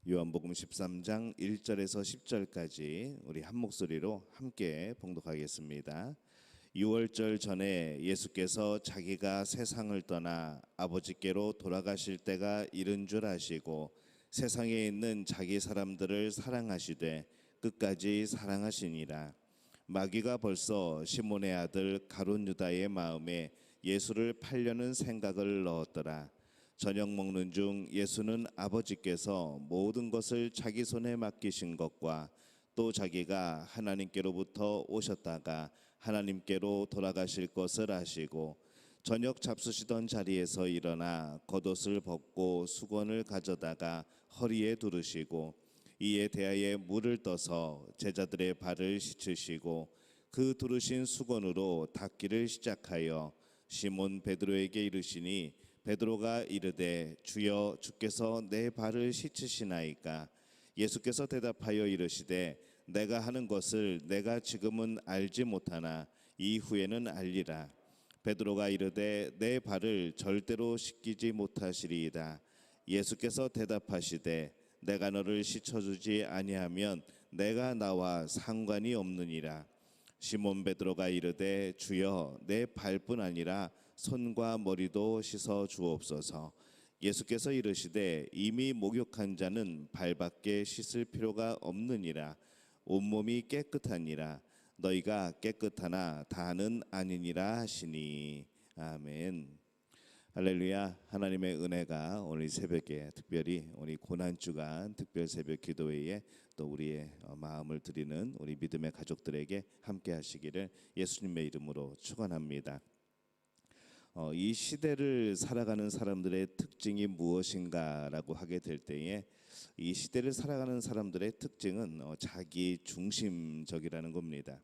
요한복음 13장 1절에서 10절까지 우리 한 목소리로 함께 봉독하겠습니다. 유월절 전에 예수께서 자기가 세상을 떠나 아버지께로 돌아가실 때가 이른 줄 아시고 세상에 있는 자기 사람들을 사랑하시되 끝까지 사랑하시니라. 마귀가 벌써 시몬의 아들 가룟 유다의 마음에 예수를 팔려는 생각을 넣었더라. 저녁 먹는 중 예수는 아버지께서 모든 것을 자기 손에 맡기신 것과 또 자기가 하나님께로부터 오셨다가 하나님께로 돌아가실 것을 아시고 저녁 잡수시던 자리에서 일어나 겉옷을 벗고 수건을 가져다가 허리에 두르시고 이에 대하여 물을 떠서 제자들의 발을 씻으시고 그 두르신 수건으로 닦기를 시작하여 시몬 베드로에게 이르시니 베드로가 이르되 주여 주께서 내 발을 씻으시나이까. 예수께서 대답하여 이르시되 내가 하는 것을 내가 지금은 알지 못하나 이후에는 알리라. 베드로가 이르되 내 발을 절대로 씻기지 못하시리이다. 예수께서 대답하시되 내가 너를 씻어주지 아니하면 내가 나와 상관이 없느니라. 시몬 베드로가 이르되 주여 내 발뿐 아니라 손과 머리도 씻어 주옵소서. 예수께서 이르시되 이미 목욕한 자는 발밖에 씻을 필요가 없느니라. 온몸이 깨끗하니라. 너희가 깨끗하나 다는 아니니라 하시니. 아멘. 할렐루야. 하나님의 은혜가 오늘 새벽에 특별히 우리 고난주간 특별 새벽 기도회에 또 우리의 마음을 드리는 우리 믿음의 가족들에게 함께 하시기를 예수님의 이름으로 축원합니다. 이 시대를 살아가는 사람들의 특징이 무엇인가라고 하게 될 때에 이 시대를 살아가는 사람들의 특징은 자기 중심적이라는 겁니다.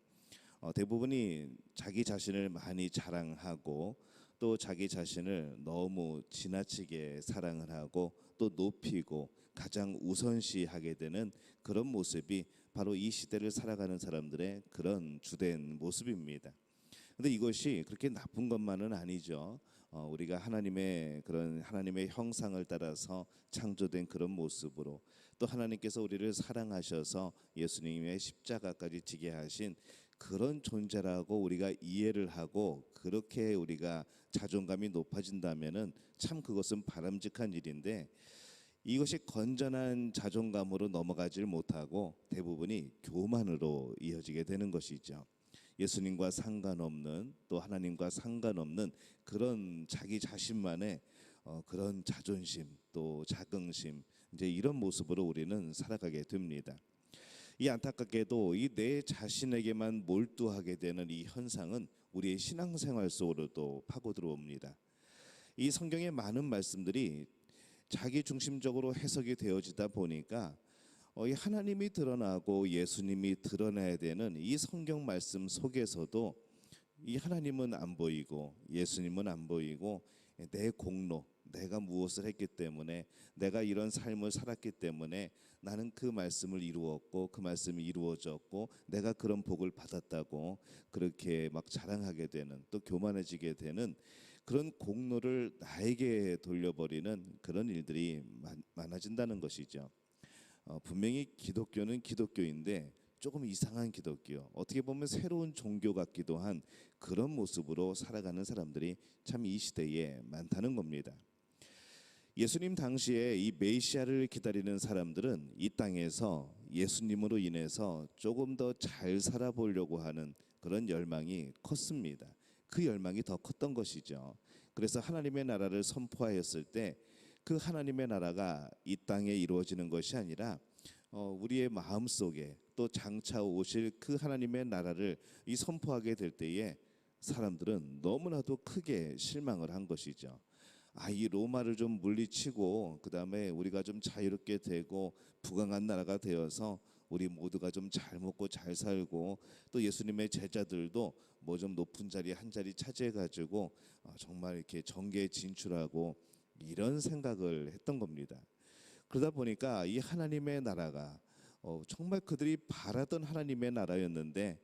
대부분이 자기 자신을 많이 자랑하고 또 자기 자신을 너무 지나치게 사랑을 하고 또 높이고 가장 우선시하게 되는 그런 모습이 바로 이 시대를 살아가는 사람들의 그런 주된 모습입니다. 근데 이것이 그렇게 나쁜 것만은 아니죠. 우리가 하나님의 그런 하나님의 형상을 따라서 창조된 그런 모습으로 또 하나님께서 우리를 사랑하셔서 예수님의 십자가까지 지게 하신 그런 존재라고 우리가 이해를 하고 그렇게 우리가 자존감이 높아진다면은 참 그것은 바람직한 일인데 이것이 건전한 자존감으로 넘어가질 못하고 대부분이 교만으로 이어지게 되는 것이죠. 예수님과 상관없는 또 하나님과 상관없는 그런 자기 자신만의 그런 자존심 또 자긍심 이제 이런 모습으로 우리는 살아가게 됩니다. 이 안타깝게도 이 내 자신에게만 몰두하게 되는 이 현상은 우리의 신앙생활 속으로도 파고 들어옵니다. 이 성경의 많은 말씀들이 자기 중심적으로 해석이 되어지다 보니까 이 하나님이 드러나고 예수님이 드러나야 되는 이 성경 말씀 속에서도 이 하나님은 안 보이고 예수님은 안 보이고 내 공로, 내가 무엇을 했기 때문에 내가 이런 삶을 살았기 때문에 나는 그 말씀을 이루었고 그 말씀이 이루어졌고 내가 그런 복을 받았다고 그렇게 막 자랑하게 되는 또 교만해지게 되는 그런 공로를 나에게 돌려버리는 그런 일들이 많아진다는 것이죠. 분명히 기독교는 기독교인데 조금 이상한 기독교, 어떻게 보면 새로운 종교 같기도 한 그런 모습으로 살아가는 사람들이 참 이 시대에 많다는 겁니다. 예수님 당시에 이 메시아를 기다리는 사람들은 이 땅에서 예수님으로 인해서 조금 더 잘 살아보려고 하는 그런 열망이 컸습니다. 그 열망이 더 컸던 것이죠. 그래서 하나님의 나라를 선포하였을 때 그 하나님의 나라가 이 땅에 이루어지는 것이 아니라 우리의 마음속에 또 장차 오실 그 하나님의 나라를 이 선포하게 될 때에 사람들은 너무나도 크게 실망을 한 것이죠. 이 로마를 좀 물리치고 그다음에 우리가 좀 자유롭게 되고 부강한 나라가 되어서 우리 모두가 좀 잘 먹고 잘 살고 또 예수님의 제자들도 뭐 좀 높은 자리 한 자리 차지해 가지고 정말 이렇게 정계에 진출하고 이런 생각을 했던 겁니다. 그러다 보니까 이 하나님의 나라가 정말 그들이 바라던 하나님의 나라였는데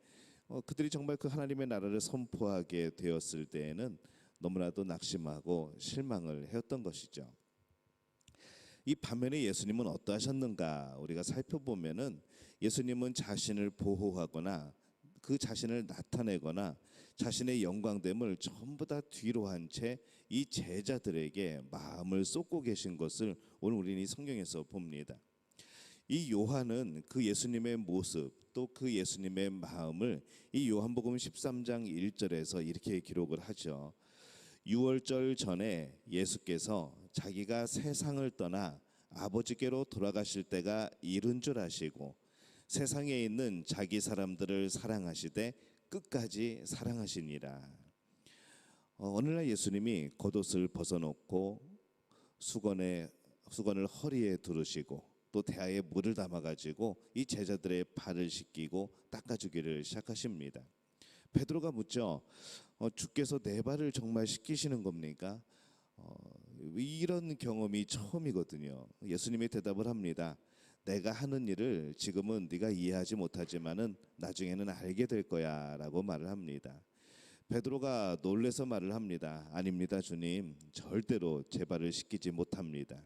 그들이 정말 그 하나님의 나라를 선포하게 되었을 때에는 너무나도 낙심하고 실망을 했던 것이죠. 이 반면에 예수님은 어떠하셨는가 우리가 살펴보면은 예수님은 자신을 보호하거나 그 자신을 나타내거나 자신의 영광됨을 전부 다 뒤로 한 채 이 제자들에게 마음을 쏟고 계신 것을 오늘 우리는 이 성경에서 봅니다. 이 요한은 그 예수님의 모습 또 그 예수님의 마음을 이 요한복음 13장 1절에서 이렇게 기록을 하죠. 유월절 전에 예수께서 자기가 세상을 떠나 아버지께로 돌아가실 때가 이른 줄 아시고 세상에 있는 자기 사람들을 사랑하시되 끝까지 사랑하시니라. 어느 날 예수님이 겉옷을 벗어놓고 수건을 허리에 두르시고 또 대야에 물을 담아가지고 이 제자들의 발을 씻기고 닦아주기를 시작하십니다. 베드로가 묻죠. 주께서 내 발을 정말 씻기시는 겁니까? 이런 경험이 처음이거든요. 예수님이 대답을 합니다. 내가 하는 일을 지금은 네가 이해하지 못하지만은 나중에는 알게 될 거야라고 말을 합니다. 베드로가 놀래서 말을 합니다. 아닙니다, 주님. 절대로 제 발을 씻기지 못합니다.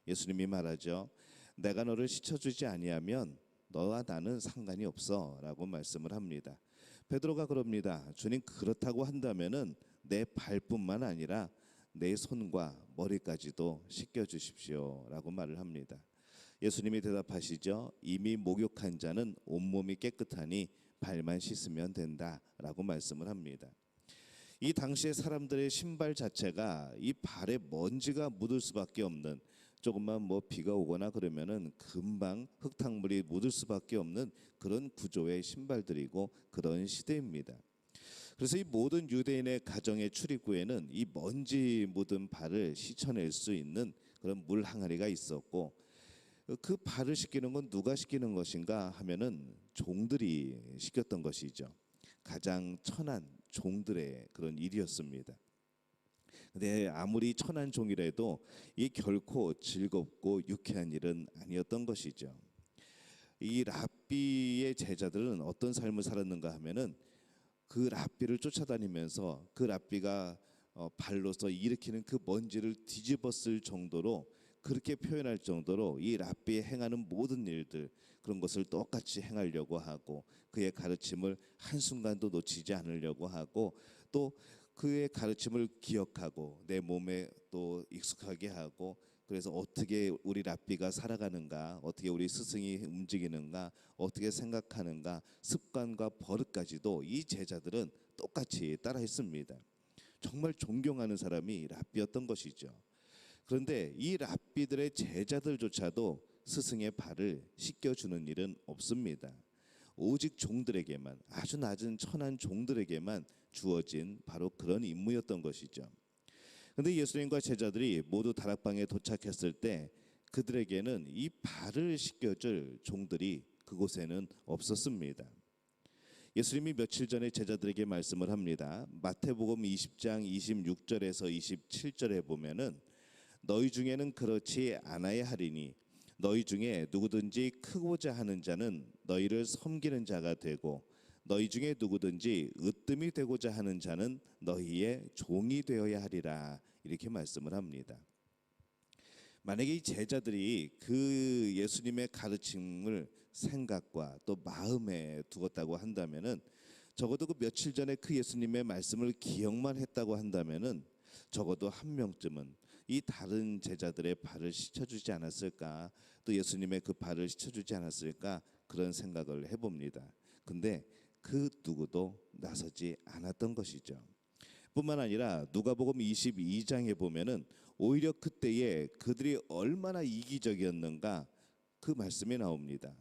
예수님이 말하죠. 내가 너를 씻어주지 아니하면 너와 나는 상관이 없어라고 말씀을 합니다. 베드로가 그럽니다. 주님 그렇다고 한다면은 내 발뿐만 아니라 내 손과 머리까지도 씻겨 주십시오라고 말을 합니다. 예수님이 대답하시죠. 이미 목욕한 자는 온몸이 깨끗하니 발만 씻으면 된다라고 말씀을 합니다. 이 당시의 사람들의 신발 자체가 이 발에 먼지가 묻을 수밖에 없는, 조금만 비가 오거나 그러면은 금방 흙탕물이 묻을 수밖에 없는 그런 구조의 신발들이고 그런 시대입니다. 그래서 이 모든 유대인의 가정의 출입구에는 이 먼지 묻은 발을 씻어낼 수 있는 그런 물 항아리가 있었고, 그 발을 씻기는 건 누가 씻기는 것인가 하면은 종들이 씻겼던 것이죠. 가장 천한 종들의 그런 일이었습니다. 근데 아무리 천한 종이라도 이 결코 즐겁고 유쾌한 일은 아니었던 것이죠. 이 랍비의 제자들은 어떤 삶을 살았는가 하면은 그 랍비를 쫓아다니면서 그 랍비가 발로서 일으키는 그 먼지를 뒤집었을 정도로, 그렇게 표현할 정도로 이 랍비의 행하는 모든 일들, 그런 것을 똑같이 행하려고 하고 그의 가르침을 한순간도 놓치지 않으려고 하고 또 그의 가르침을 기억하고 내 몸에 또 익숙하게 하고, 그래서 어떻게 우리 랍비가 살아가는가, 어떻게 우리 스승이 움직이는가, 어떻게 생각하는가, 습관과 버릇까지도 이 제자들은 똑같이 따라했습니다. 정말 존경하는 사람이 랍비였던 것이죠. 그런데 이 랍비들의 제자들조차도 스승의 발을 씻겨주는 일은 없습니다. 오직 종들에게만, 아주 낮은 천한 종들에게만 주어진 바로 그런 임무였던 것이죠. 그런데 예수님과 제자들이 모두 다락방에 도착했을 때 그들에게는 이 발을 씻겨줄 종들이 그곳에는 없었습니다. 예수님이 며칠 전에 제자들에게 말씀을 합니다. 마태복음 20장 26절에서 27절에 보면은 너희 중에는 그렇지 않아야 하리니 너희 중에 누구든지 크고자 하는 자는 너희를 섬기는 자가 되고 너희 중에 누구든지 으뜸이 되고자 하는 자는 너희의 종이 되어야 하리라, 이렇게 말씀을 합니다. 만약에 이 제자들이 그 예수님의 가르침을 생각과 또 마음에 두었다고 한다면은, 적어도 그 며칠 전에 그 예수님의 말씀을 기억만 했다고 한다면은 적어도 한 명쯤은 이 다른 제자들의 발을 씻어주지 않았을까, 또 예수님의 그 발을 씻어주지 않았을까, 그런 생각을 해봅니다. 근데 그 누구도 나서지 않았던 것이죠. 뿐만 아니라 누가복음 22장에 보면은 오히려 그때에 그들이 얼마나 이기적이었는가 그 말씀이 나옵니다.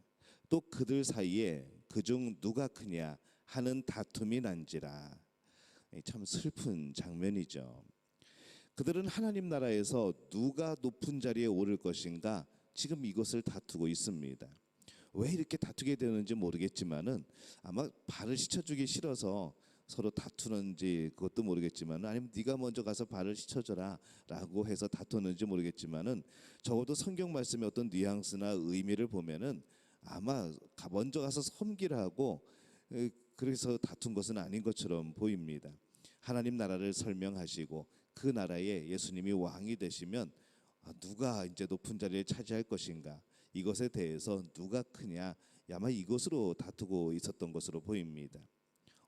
또 그들 사이에 그중 누가 크냐 하는 다툼이 난지라. 참 슬픈 장면이죠. 그들은 하나님 나라에서 누가 높은 자리에 오를 것인가 지금 이것을 다투고 있습니다. 왜 이렇게 다투게 되는지 모르겠지만은 아마 발을 씻어주기 싫어서 서로 다투는지 그것도 모르겠지만은, 아니면 네가 먼저 가서 발을 씻어줘라라고 해서 다투는지 모르겠지만은, 적어도 성경 말씀의 어떤 뉘앙스나 의미를 보면은 아마 먼저 가서 섬기라고 그래서 다툰 것은 아닌 것처럼 보입니다. 하나님 나라를 설명하시고 그 나라에 예수님이 왕이 되시면 누가 이제 높은 자리를 차지할 것인가, 이것에 대해서 누가 크냐, 아마 이것으로 다투고 있었던 것으로 보입니다.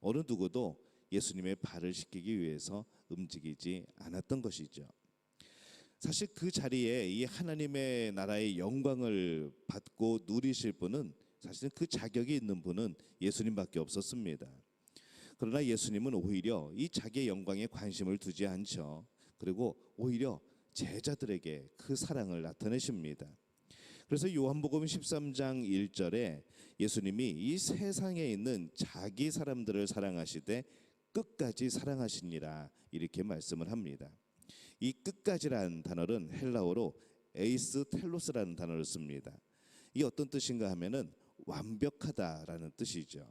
어느 누구도 예수님의 발을 씻기기 위해서 움직이지 않았던 것이죠. 사실 그 자리에 이 하나님의 나라의 영광을 받고 누리실 분은, 사실은 그 자격이 있는 분은 예수님밖에 없었습니다. 그러나 예수님은 오히려 이 자기의 영광에 관심을 두지 않죠. 그리고 오히려 제자들에게 그 사랑을 나타내십니다. 그래서 요한복음 13장 1절에 예수님이 이 세상에 있는 자기 사람들을 사랑하시되 끝까지 사랑하시니라, 이렇게 말씀을 합니다. 이 끝까지라는 단어는 헬라어로 에이스 텔로스라는 단어를 씁니다. 이 어떤 뜻인가 하면은 완벽하다라는 뜻이죠.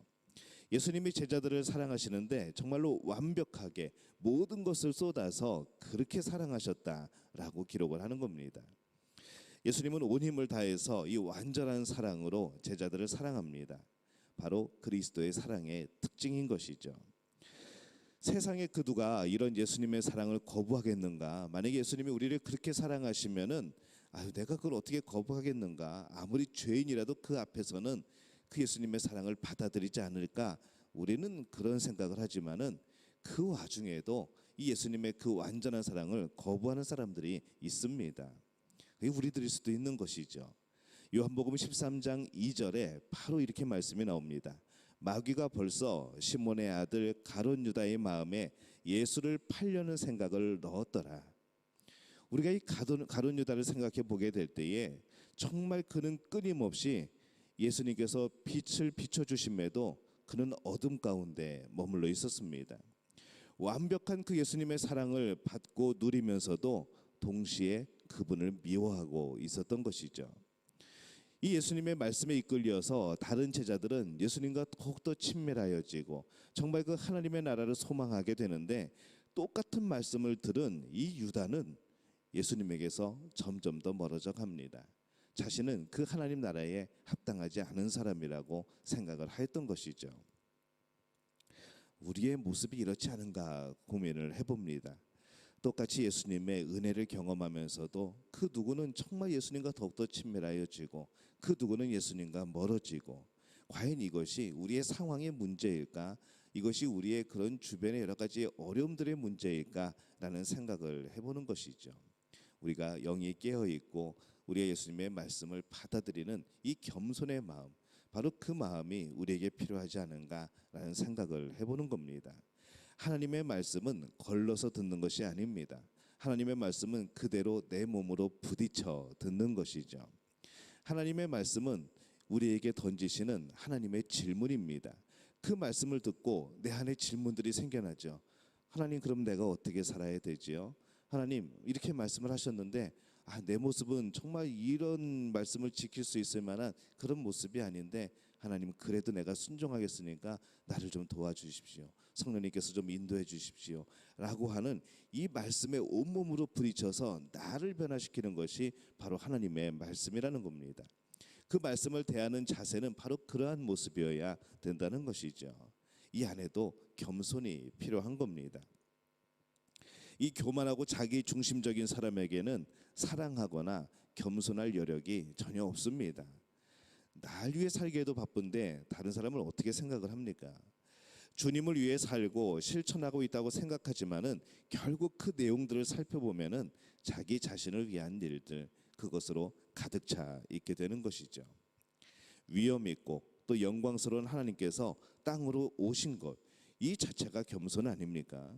예수님이 제자들을 사랑하시는데 정말로 완벽하게 모든 것을 쏟아서 그렇게 사랑하셨다라고 기록을 하는 겁니다. 예수님은 온 힘을 다해서 이 완전한 사랑으로 제자들을 사랑합니다. 바로 그리스도의 사랑의 특징인 것이죠. 세상에 그 누가 이런 예수님의 사랑을 거부하겠는가? 만약에 예수님이 우리를 그렇게 사랑하시면은 내가 그걸 어떻게 거부하겠는가? 아무리 죄인이라도 그 앞에서는 그 예수님의 사랑을 받아들이지 않을까? 우리는 그런 생각을 하지만은 그 와중에도 이 예수님의 그 완전한 사랑을 거부하는 사람들이 있습니다. 그게 우리들일 수도 있는 것이죠. 요한복음 13장 2절에 바로 이렇게 말씀이 나옵니다. 마귀가 벌써 시몬의 아들 가룟 유다의 마음에 예수를 팔려는 생각을 넣었더라. 우리가 이 가룟 유다를 생각해 보게 될 때에 정말 그는 끊임없이 예수님께서 빛을 비춰주심에도 그는 어둠 가운데 머물러 있었습니다. 완벽한 그 예수님의 사랑을 받고 누리면서도 동시에 그분을 미워하고 있었던 것이죠. 이 예수님의 말씀에 이끌려서 다른 제자들은 예수님과 더욱더 친밀하여지고 정말 그 하나님의 나라를 소망하게 되는데, 똑같은 말씀을 들은 이 유다는 예수님에게서 점점 더 멀어져 갑니다. 자신은 그 하나님 나라에 합당하지 않은 사람이라고 생각을 하였던 것이죠. 우리의 모습이 이렇지 않은가 고민을 해봅니다. 똑같이 예수님의 은혜를 경험하면서도 그 누구는 정말 예수님과 더욱더 친밀하여지고 그 누구는 예수님과 멀어지고, 과연 이것이 우리의 상황의 문제일까? 이것이 우리의 그런 주변의 여러 가지 어려움들의 문제일까라는 생각을 해보는 것이죠. 우리가 영이 깨어있고 우리가 예수님의 말씀을 받아들이는 이 겸손의 마음, 바로 그 마음이 우리에게 필요하지 않은가라는 생각을 해보는 겁니다. 하나님의 말씀은 걸러서 듣는 것이 아닙니다. 하나님의 말씀은 그대로 내 몸으로 부딪혀 듣는 것이죠. 하나님의 말씀은 우리에게 던지시는 하나님의 질문입니다. 그 말씀을 듣고 내 안에 질문들이 생겨나죠. 하나님, 그럼 내가 어떻게 살아야 되지요? 하나님, 이렇게 말씀을 하셨는데 내 모습은 정말 이런 말씀을 지킬 수 있을 만한 그런 모습이 아닌데, 하나님 그래도 내가 순종하겠으니까 나를 좀 도와주십시오. 성령님께서 좀 인도해 주십시오. 라고 하는 이 말씀에 온몸으로 부딪혀서 나를 변화시키는 것이 바로 하나님의 말씀이라는 겁니다. 그 말씀을 대하는 자세는 바로 그러한 모습이어야 된다는 것이죠. 이 안에도 겸손이 필요한 겁니다. 이 교만하고 자기 중심적인 사람에게는 사랑하거나 겸손할 여력이 전혀 없습니다. 날 위해 살기에도 바쁜데 다른 사람을 어떻게 생각을 합니까? 주님을 위해 살고 실천하고 있다고 생각하지만은 결국 그 내용들을 살펴보면은 자기 자신을 위한 일들, 그것으로 가득 차 있게 되는 것이죠. 위엄 있고 또 영광스러운 하나님께서 땅으로 오신 것, 이 자체가 겸손 아닙니까?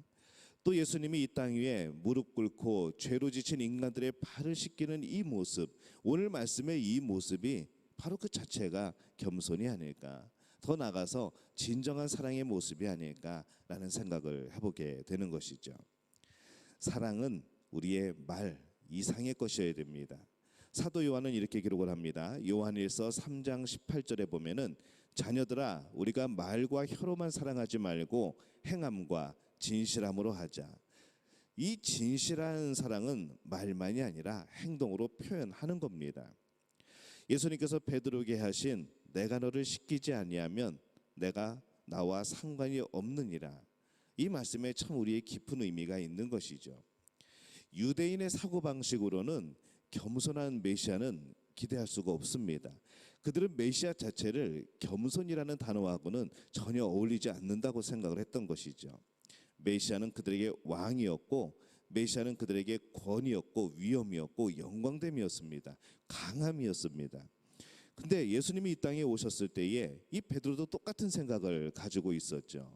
또 예수님이 이 땅 위에 무릎 꿇고 죄로 지친 인간들의 발을 씻기는 이 모습, 오늘 말씀의 이 모습이 바로 그 자체가 겸손이 아닐까, 더 나아가서 진정한 사랑의 모습이 아닐까라는 생각을 해보게 되는 것이죠. 사랑은 우리의 말 이상의 것이어야 됩니다. 사도 요한은 이렇게 기록을 합니다. 요한일서 3장 18절에 보면은, 자녀들아, 우리가 말과 혀로만 사랑하지 말고 행함과 진실함으로 하자. 이 진실한 사랑은 말만이 아니라 행동으로 표현하는 겁니다. 예수님께서 베드로에게 하신 내가 너를 씻기지 아니하면 내가 나와 상관이 없느니라, 이 말씀에 참 우리의 깊은 의미가 있는 것이죠. 유대인의 사고방식으로는 겸손한 메시아는 기대할 수가 없습니다. 그들은 메시아 자체를 겸손이라는 단어하고는 전혀 어울리지 않는다고 생각을 했던 것이죠. 메시아는 그들에게 왕이었고, 메시아는 그들에게 권위였고, 위엄이었고, 영광됨이었습니다. 강함이었습니다. 근데 예수님이 이 땅에 오셨을 때에 이 베드로도 똑같은 생각을 가지고 있었죠.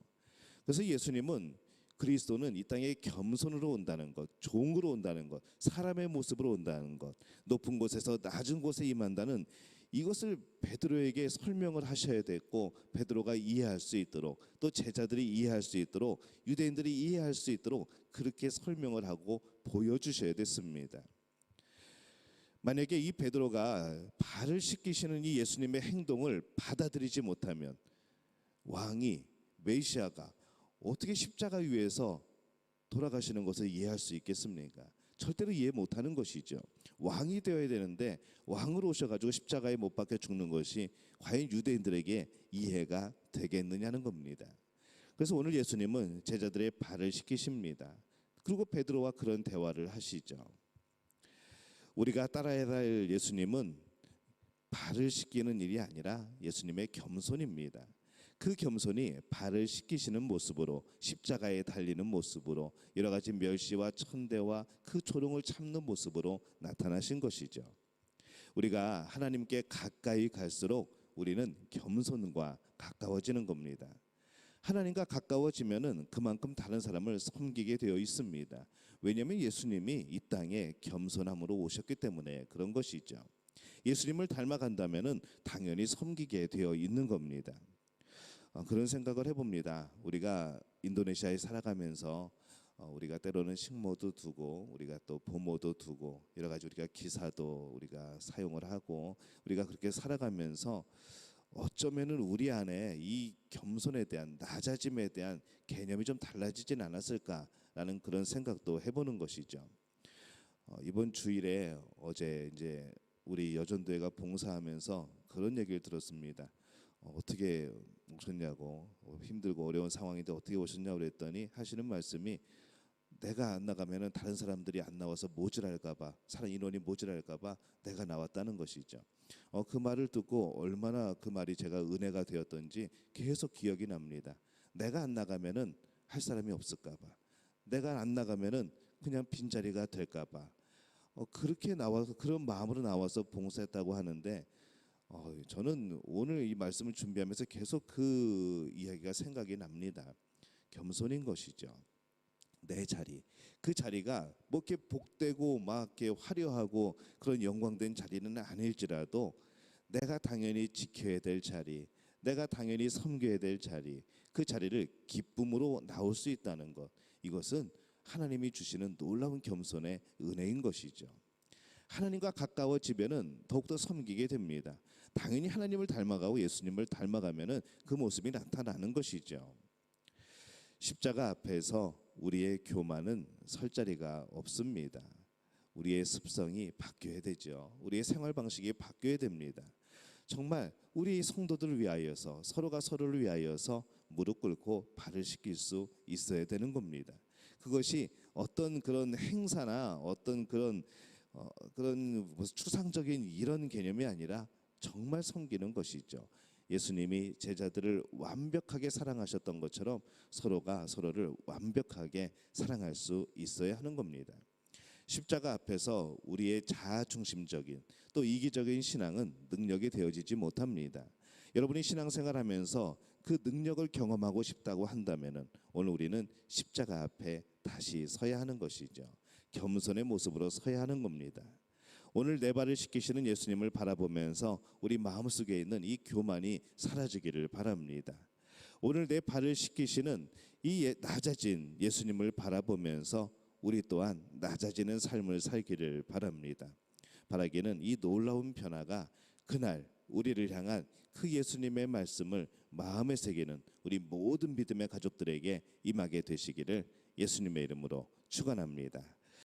그래서 예수님은, 그리스도는 이 땅에 겸손으로 온다는 것, 종으로 온다는 것, 사람의 모습으로 온다는 것, 높은 곳에서 낮은 곳에 임한다는 이것을 베드로에게 설명을 하셔야 됐고, 베드로가 이해할 수 있도록, 또 제자들이 이해할 수 있도록, 유대인들이 이해할 수 있도록 그렇게 설명을 하고 보여주셔야 됐습니다. 만약에 이 베드로가 발을 씻기시는 이 예수님의 행동을 받아들이지 못하면, 왕이, 메시아가 어떻게 십자가 위에서 돌아가시는 것을 이해할 수 있겠습니까? 절대로 이해 못하는 것이죠. 왕이 되어야 되는데 왕으로 오셔가지고 십자가에 못 박혀 죽는 것이 과연 유대인들에게 이해가 되겠느냐는 겁니다. 그래서 오늘 예수님은 제자들의 발을 씻기십니다. 그리고 베드로와 그런 대화를 하시죠. 우리가 따라야 할 예수님은 발을 씻기는 일이 아니라 예수님의 겸손입니다. 그 겸손이 발을 씻기시는 모습으로, 십자가에 달리는 모습으로, 여러 가지 멸시와 천대와 그 조롱을 참는 모습으로 나타나신 것이죠. 우리가 하나님께 가까이 갈수록 우리는 겸손과 가까워지는 겁니다. 하나님과 가까워지면은 그만큼 다른 사람을 섬기게 되어 있습니다. 왜냐하면 예수님이 이 땅에 겸손함으로 오셨기 때문에 그런 것이죠. 예수님을 닮아간다면은 당연히 섬기게 되어 있는 겁니다. 그런 생각을 해봅니다. 우리가 인도네시아에 살아가면서 우리가 때로는 식모도 두고, 우리가 또 보모도 두고, 여러 가지 우리가 기사도 우리가 사용을 하고, 우리가 그렇게 살아가면서 어쩌면은 우리 안에 이 겸손에 대한, 낮아짐에 대한 개념이 좀 달라지진 않았을까라는 그런 생각도 해보는 것이죠. 이번 주일에 어제 이제 우리 여전도회가 봉사하면서 그런 얘기를 들었습니다. 어떻게 오셨냐고, 힘들고 어려운 상황인데 어떻게 오셨냐고 그랬더니 하시는 말씀이, 내가 안 나가면은 다른 사람들이 안 나와서 모자랄까봐, 사람 인원이 모자랄까봐 내가 나왔다는 것이죠. 그 말을 듣고 얼마나 그 말이 제가 은혜가 되었던지 계속 기억이 납니다. 내가 안 나가면은 할 사람이 없을까봐, 내가 안 나가면은 그냥 빈자리가 될까봐, 그렇게 나와서 그런 마음으로 나와서 봉사했다고 하는데, 저는 오늘 이 말씀을 준비하면서 계속 그 이야기가 생각이 납니다. 겸손인 것이죠. 내 자리, 그 자리가 뭐 이렇게 복되고 막 이렇게 화려하고 그런 영광된 자리는 아닐지라도, 내가 당연히 지켜야 될 자리, 내가 당연히 섬겨야 될 자리, 그 자리를 기쁨으로 나올 수 있다는 것, 이것은 하나님이 주시는 놀라운 겸손의 은혜인 것이죠. 하나님과 가까워지면은 더욱더 섬기게 됩니다. 당연히 하나님을 닮아가고 예수님을 닮아가면은 그 모습이 나타나는 것이죠. 십자가 앞에서 우리의 교만은 설 자리가 없습니다. 우리의 습성이 바뀌어야 되죠. 우리의 생활 방식이 바뀌어야 됩니다. 정말 우리 성도들을 위하여서, 서로가 서로를 위하여서 무릎 꿇고 발을 씻길 수 있어야 되는 겁니다. 그것이 어떤 그런 행사나 어떤 그런 추상적인 이런 개념이 아니라 정말 섬기는 것이죠. 예수님이 제자들을 완벽하게 사랑하셨던 것처럼 서로가 서로를 완벽하게 사랑할 수 있어야 하는 겁니다. 십자가 앞에서 우리의 자아중심적인, 또 이기적인 신앙은 능력이 되어지지 못합니다. 여러분이 신앙생활하면서 그 능력을 경험하고 싶다고 한다면은 오늘 우리는 십자가 앞에 다시 서야 하는 것이죠. 겸손의 모습으로 서야 하는 겁니다. 오늘 내 발을 씻기시는 예수님을 바라보면서 우리 마음속에 있는 이 교만이 사라지기를 바랍니다. 오늘 내 발을 씻기시는 이 낮아진 예수님을 바라보면서 우리 또한 낮아지는 삶을 살기를 바랍니다. 바라기는 이 놀라운 변화가 그날 우리를 향한 그 예수님의 말씀을 마음에 새기는 우리 모든 믿음의 가족들에게 임하게 되시기를 예수님의 이름으로 축원합니다.